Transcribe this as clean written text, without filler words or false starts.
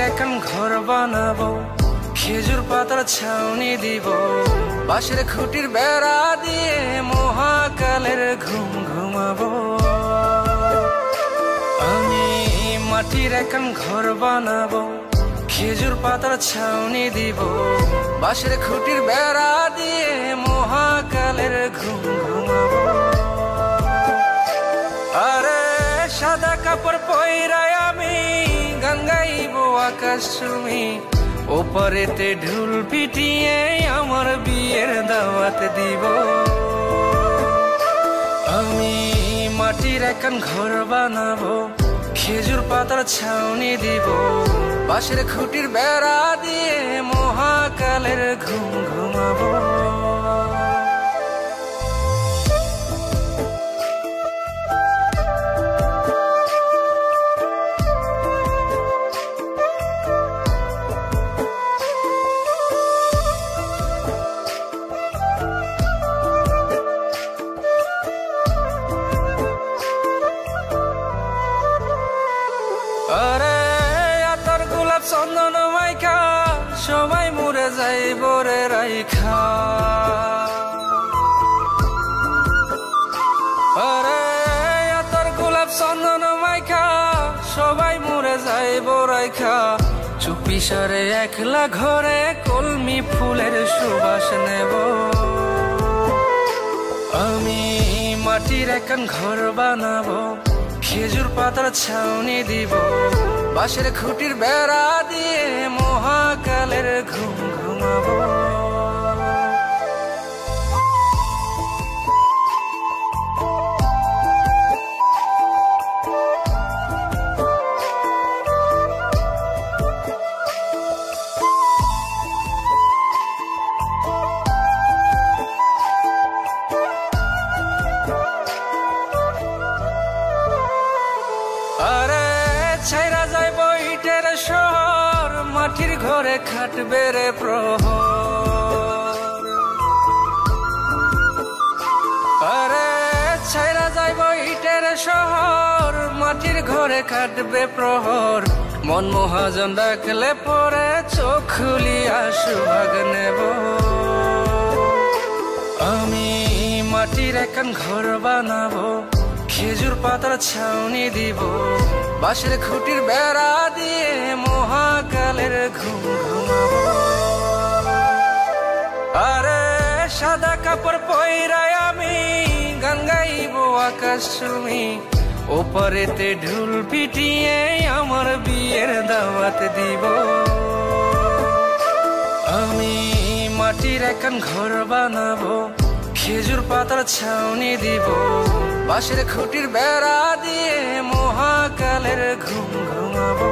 এখন ঘর বানাবো, খেজুর পাতার ছাউনি দিব, বাঁশের খুঁটির বেড়া দিয়ে মহাকালের ঘুম ঘুমাবো। আমি মাটির এখন ঘর বানাবো, খেজুর পাতার ছাউনি দিব, বাঁশের খুঁটির বেড়া দিয়ে মহাকালের ঘুম ঘুমাবো। আরে সাদা কাপড় পইরায় আমি গান গাইবো আকাশ চুমি, ওপারেতে ঢুল পিটিয়ে আমার বিয়ের দাওয়াত দিব। আমি মাটির এখন ঘর বানাবো, খেজুর পাতার ছাউনি দিব, বাঁশের খুঁটির বেড়া দিয়ে মহাকালের ঘুম ঘুমাবো। আরে আতর গোলাপ চন্দন মাইখা সবাই মরে যাইব রে রাইখা। আরে আতর গোলাপ চন্দন মাইখা সবাই মরে যাইব রাইখা, চুপি সারে একলা ঘরে কলমি ফুলের সুবাস নেব। আমি মাটির এখন ঘর বানাবো, খেজুর পাতার ছাউনি দিব, বাঁশের খুঁটির বেড়া দিয়ে মহাকালের ঘুম ঘুমাবো। আরে ছাইরা যাইব ইটের শহর, মাটির ঘরে খাটবে রে প্রহর। আরে ছাইরা যাইব ইটের শহর, মাটির ঘরে খাটবে প্রহর, মন মহাজন ডাকলে পরে চোখ খুলিয়া সুভাগ নেব। আমি মাটির এখন ঘর বানাবো, খেজুর পাতার ছাউনি দিব, বাঁশের খুঁটির বেড়া দিয়ে মহাকালের ঘুম ঘুমাবো। আরে সাদা কাপড় পইরায় আমি গান গাইবো আকাশ চুমি, ওপারেতে ঢুল পিটিয়ে আমার বিয়ের দাওয়াত দিব। আমি মাটির এখন ঘর বানাবো, খেজুর পাতার ছাউনি দিব, বাঁশের খুঁটির বেড়া দিয়ে মহাকালের ঘুম ঘুমাবো।